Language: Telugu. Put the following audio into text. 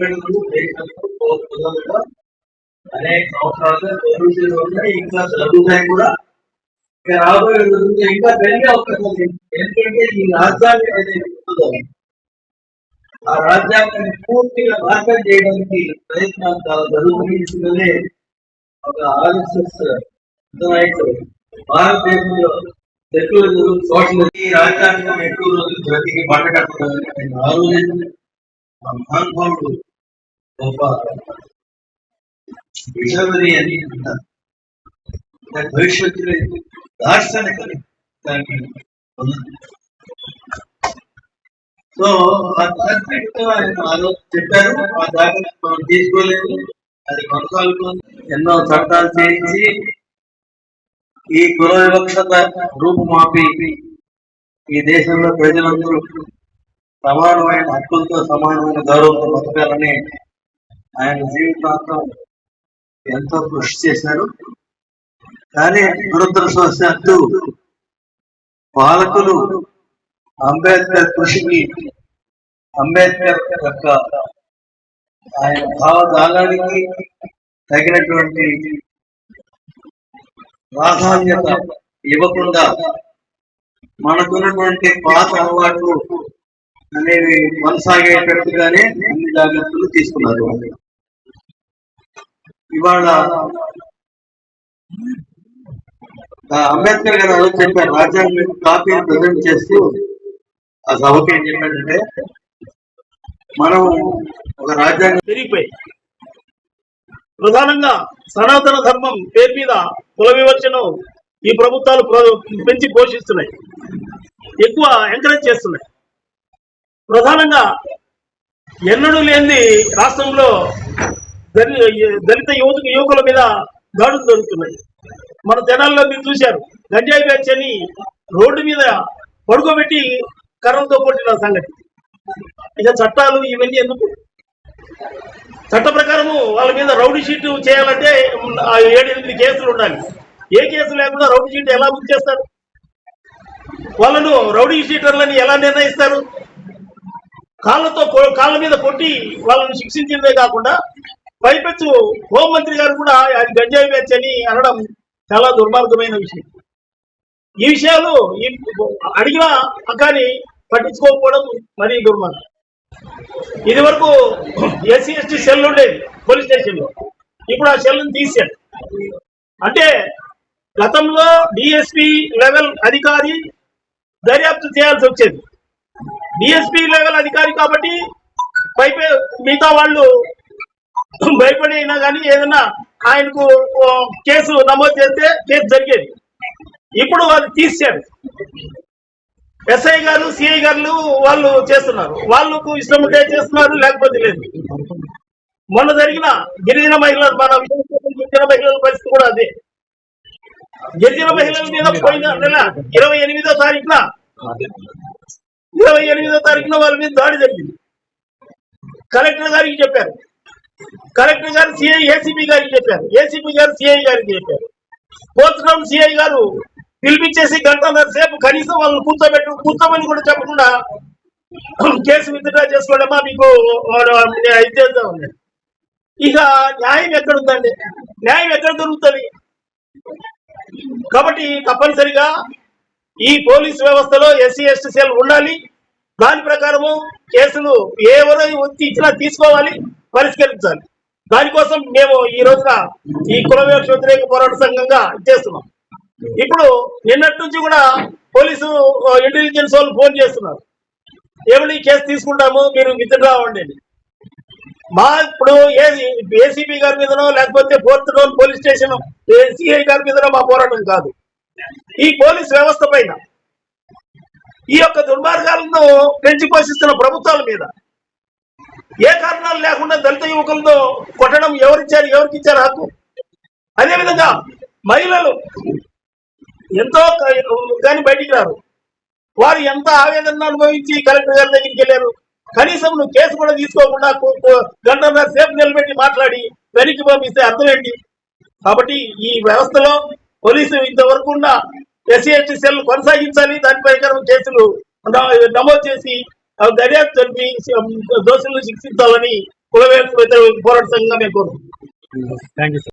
సంఘటనలు దేశంలో అనేక సంవత్సరాలుగా ఇంకా జరుగుతాయి కూడా. ఇంకా రాబోయే రోజుల్లో ఇంకా పెరిగే అవకాశం ఉంది. ఎందుకంటే ఈ రాజ్యాంగం అనేది ఉంటుందో ఆ రాజ్యాంగాన్ని పూర్తిగా నాశనం చేయడానికి ప్రయత్నాలు చాలా జరుగుతున్నాయి. ఒక ఆర్ఎస్ఎస్ నాయకుడు భారతదేశంలో సెక్యులరిజం సోషలిజం ఈ రాజ్యాంగం ఎక్కువ రోజులు బ్రతికి పట్టకట్టదని ఆయన ఆలోచించి ఆ మహానుభావుడు గొప్ప విషవరి అని అంటారు. భవిష్యత్తులో దార్శనికని దాన్ని సో ఆ దార్శనికతో ఆయన చెప్పారు. ఆ దాకా మనం తీసుకోలేదు, అది కొనసాగుతుంది. ఎన్నో చట్టాలు చేయించి ఈ కుల వివక్షత రూపుమాపి ఈ దేశంలో ప్రజలందరూ సమానమైన హక్కులతో సమానమైన గౌరవంతో బతకాలని ఆయన జీవితాంతం ఎంతో కృషి చేశారు. కానీ దురదృష్టవశాత్తు పాలకులు అంబేద్కర్ కృషికి, అంబేద్కర్ యొక్క ఆయన భావజాలానికి తగినటువంటి ప్రాధాన్యత ఇవ్వకుండా మనకున్నటువంటి పాత అలవాట్లు అనేవి కొనసాగేటట్టుగానే అన్ని జాగ్రత్తలు తీసుకున్నారు. ఇవాళ అంబేద్కర్ గారు చెప్పారు, రాజ్యాంగం కాపీని ప్రజెంట్ చేస్తూ ఆ సభకి ఏం చెప్పాడంటే, మనం ఒక రాజ్యాంగం పెరిగిపోయి ప్రధానంగా సనాతన ధర్మం పేరు మీద కుల వివక్షను ఈ ప్రభుత్వాలు పెంచి పోషిస్తున్నాయి, ఎక్కువ ఎంకరేజ్ చేస్తున్నాయి. ప్రధానంగా ఎన్నడూ లేని రాష్ట్రంలో దళిత యువకుల మీద దాడులు జరుగుతున్నాయి. మన జనాల్లో మీరు చూశారు, గంజాయి బ్యాచ్ అని రోడ్డు మీద పడుకోబెట్టి కర్రలతో కొట్టిన సంగతి. ఇక చట్టాలు ఇవన్నీ ఎందుకు? చట్ట ప్రకారము వాళ్ళ మీద రౌడీ షీట్ చేయాలంటే 7-8 కేసులు ఉండాలి. ఏ కేసు లేకుండా రౌడీ షీట్ ఎలా బుక్ చేస్తారు? వాళ్ళను రౌడీ షీటర్లని ఎలా నిర్ణయిస్తారు? కాళ్ళ మీద కొట్టి వాళ్ళను శిక్షించిందే కాకుండా పైపెచ్చు హోంమంత్రి గారు కూడా అది గంజాయి బ్యాచ్ అని అనడం చాలా దుర్మార్గమైన విషయం. ఈ విషయాలు అడిగినా కానీ పట్టించుకోకపోవడం మరీ దుర్మార్గం. ఇది వరకు ఎస్సీ ఎస్టీ సెల్ ఉండేది పోలీస్ స్టేషన్లో, ఇప్పుడు ఆ సెల్ని తీశారు. అంటే గతంలో డిఎస్పీ లెవెల్ అధికారి దర్యాప్తు చేయాల్సి వచ్చేది. డిఎస్పీ లెవెల్ అధికారి కాబట్టి మిగతా వాళ్ళు భయపడినా కానీ ఏదైనా ఆయనకు కేసు నమోదు చేస్తే కేసు జరిగేది. ఇప్పుడు వాళ్ళు తీశారు. ఎస్ఐ గారు, సిఐ గారు వాళ్ళు చేస్తున్నారు, వాళ్ళకు ఇష్టం ఉంటే చేస్తున్నారు, లేకపోతే లేదు. మొన్న జరిగిన గిరిజన మహిళల గిరిజన మహిళల పరిస్థితి కూడా అదే. గిరిజన మహిళల మీద పోయిన నెల 28వ తారీఖున వాళ్ళ మీద దాడి జరిగింది. కలెక్టర్ గారికి చెప్పారు, కలెక్టర్ గారు ఏసీపీ గారికి చెప్పారు, ఏసీపీ గారు సిఐ గారికి చెప్పారు. ఫోర్త్ రౌండ్ సిఐ గారు పిలిపించేసి గంటన్నర సేపు కనీసం వాళ్ళని కూర్చోమని కూడా చెప్పకుండా కేసు విత్డ్రా చేసుకోవడమా మీకు ఇచ్చేద్దామండి. ఇక న్యాయం ఎక్కడుందండి? న్యాయం ఎక్కడ దొరుకుతుంది? కాబట్టి తప్పనిసరిగా ఈ పోలీసు వ్యవస్థలో ఎస్సీ ఎస్టీ సెల్ ఉండాలి. దాని ప్రకారము కేసులు ఎవరు ఇచ్చినా తీసుకోవాలి, పరిష్కరించాలి. దానికోసం మేము ఈ రోజున ఈ కుల వివక్ష వ్యతిరేక పోరాట సంఘంగా చేస్తున్నాం. ఇప్పుడు నిన్నటి నుంచి కూడా పోలీసు ఇంటెలిజెన్స్ వాళ్ళు ఫోన్ చేస్తున్నారు, ఏమని కేసు తీసుకుంటాము, మీరు విత్డ్రా అవ్వండి. ఇప్పుడు ఏసీపీ గారి మీదనో లేకపోతే fourth town police station CI గారి మీదనో మా పోరాటం కాదు. ఈ పోలీస్ వ్యవస్థ పైన ఈ యొక్క దుర్మార్గాలను పెంచి పోషిస్తున్న ప్రభుత్వాల మీద ఏ కారణాలు లేకుండా దళిత యువకులతో కొట్టడం ఎవరికి ఇచ్చారు హక్కు? అదేవిధంగా మహిళలు ఎంతో కానీ బయటికి రారు. వారు ఎంత ఆవేదన అనుభవించి కలెక్టర్ గారి దగ్గరికి వెళ్ళారు. కనీసం నువ్వు కేసు కూడా తీసుకోకుండా గంటన్నర సేపు నిలబెట్టి మాట్లాడి వెనక్కి పంపిస్తే అర్థం ఏంటి? కాబట్టి ఈ వ్యవస్థలో పోలీసు ఇంతవరకు ఉన్న ఎస్సీ ఎస్టీ సెల్ కొనసాగించాలి. దాని ప్రకారం కేసులు నమోదు చేసి దర్యాప్తు జరిపి దోషులను శిక్షించాలని కుల వ్యతిరేక పోరాట సంఘంగా మేము కోరుకుంటున్నాం. Thank you.